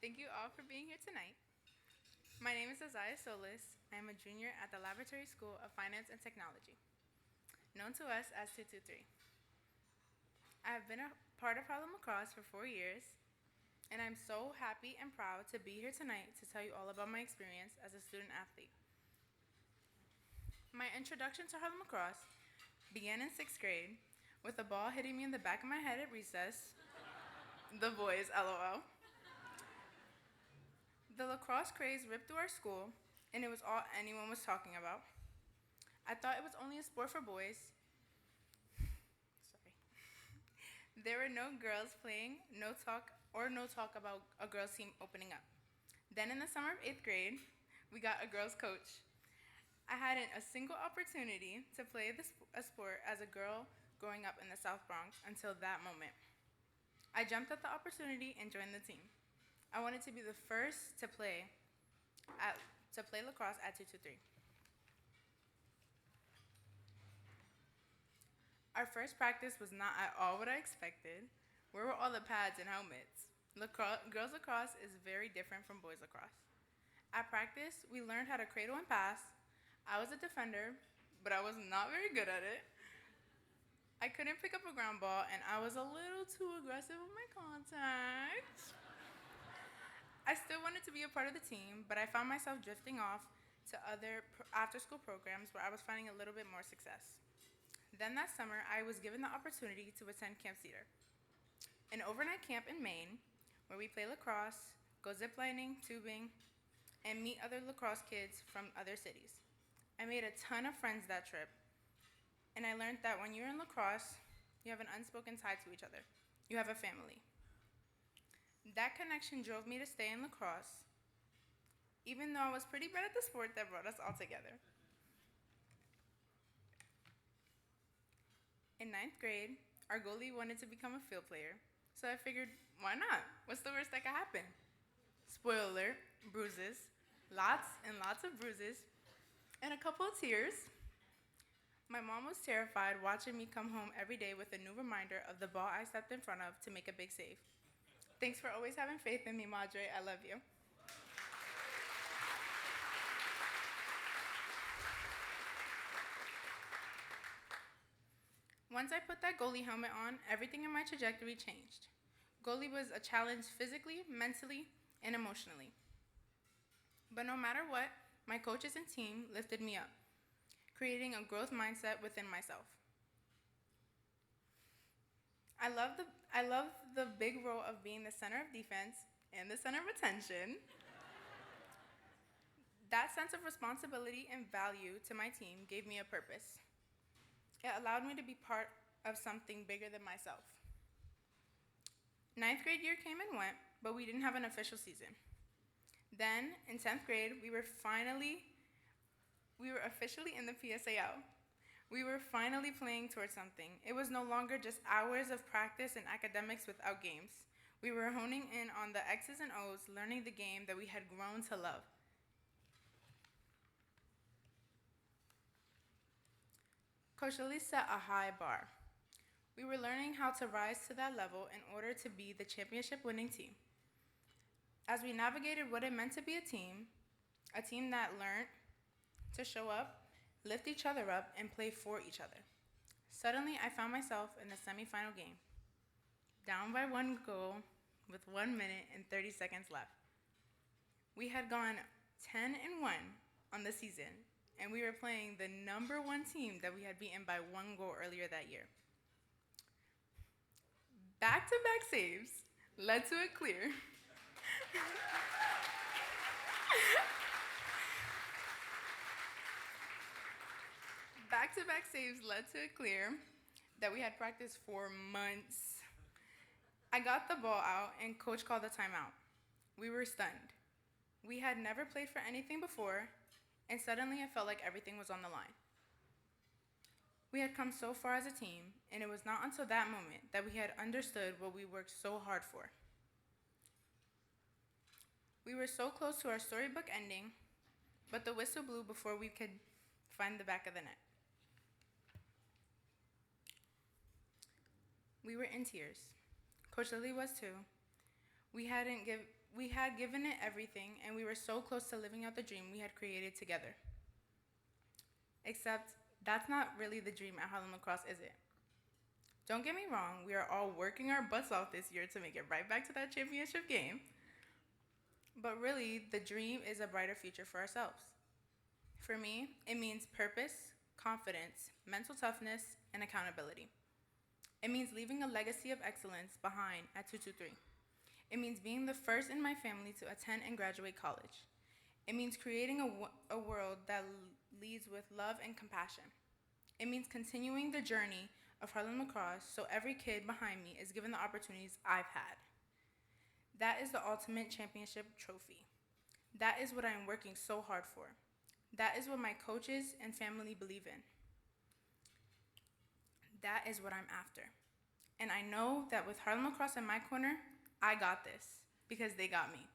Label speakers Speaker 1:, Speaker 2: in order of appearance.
Speaker 1: Thank you all for being here tonight. My name is Aziyah Solis. I am a junior at the Laboratory School of Finance and Technology, known to us as 223. I have been a part of Harlem Lacrosse for 4 years, and I'm so happy and proud to be here tonight to tell you all about my experience as a student athlete. My introduction to Harlem Lacrosse began in 6th grade with a ball hitting me in the back of my head at recess. The boys, LOL. The lacrosse craze ripped through our school, and it was all anyone was talking about. I thought it was only a sport for boys. Sorry. There were no girls playing, no talk about a girls' team opening up. Then in the summer of 8th grade, we got a girls' coach. I hadn't a single opportunity to play a sport as a girl growing up in the South Bronx until that moment. I jumped at the opportunity and joined the team. I wanted to be the first to play lacrosse at 223. Our first practice was not at all what I expected. Where were all the pads and helmets? Girls lacrosse is very different from boys lacrosse. At practice, we learned how to cradle and pass. I was a defender, but I was not very good at it. I couldn't pick up a ground ball, and I was a little too aggressive with my contact. I still wanted to be a part of the team, but I found myself drifting off to other after-school programs where I was finding a little bit more success. Then that summer, I was given the opportunity to attend Camp Cedar, an overnight camp in Maine where we play lacrosse, go ziplining, tubing, and meet other lacrosse kids from other cities. I made a ton of friends that trip, and I learned that when you're in lacrosse, you have an unspoken tie to each other. You have a family. That connection drove me to stay in lacrosse, even though I was pretty bad at the sport that brought us all together. In 9th grade, our goalie wanted to become a field player, so I figured, why not? What's the worst that could happen? Spoiler alert, bruises, lots and lots of bruises, and a couple of tears. My mom was terrified watching me come home every day with a new reminder of the ball I stepped in front of to make a big save. Thanks for always having faith in me, Madre. I love you. Once I put that goalie helmet on, everything in my trajectory changed. Goalie was a challenge physically, mentally, and emotionally. But no matter what, my coaches and team lifted me up, creating a growth mindset within myself. I love the big role of being the center of defense and the center of attention. That sense of responsibility and value to my team gave me a purpose. It allowed me to be part of something bigger than myself. 9th grade year came and went, but we didn't have an official season. Then, in 10th grade, we were officially in the PSAL. We were finally playing towards something. It was no longer just hours of practice and academics without games. We were honing in on the X's and O's, learning the game that we had grown to love. Coach Solis set a high bar. We were learning how to rise to that level in order to be the championship-winning team. As we navigated what it meant to be a team that learned to show up, lift each other up, and play for each other. Suddenly, I found myself in the semifinal game, down by 1 goal with 1 minute and 30 seconds left. We had gone 10-1 on the season, and we were playing the #1 team that we had beaten by 1 goal earlier that year. Back-to-back saves led to a clear. Back-to-back saves led to a clear that we had practiced for months. I got the ball out, and coach called a timeout. We were stunned. We had never played for anything before, and suddenly I felt like everything was on the line. We had come so far as a team, and it was not until that moment that we had understood what we worked so hard for. We were so close to our storybook ending, but the whistle blew before we could find the back of the net. We were in tears. Coach Lily was too. We hadn't We had given it everything, and we were so close to living out the dream we had created together. Except, that's not really the dream at Harlem Lacrosse, is it? Don't get me wrong, we are all working our butts off this year to make it right back to that championship game. But really, the dream is a brighter future for ourselves. For me, it means purpose, confidence, mental toughness, and accountability. It means leaving a legacy of excellence behind at 223. It means being the first in my family to attend and graduate college. It means creating a world that leads with love and compassion. It means continuing the journey of Harlem Lacrosse so every kid behind me is given the opportunities I've had. That is the ultimate championship trophy. That is what I am working so hard for. That is what my coaches and family believe in. That is what I'm after. And I know that with Harlem Lacrosse in my corner, I got this because they got me.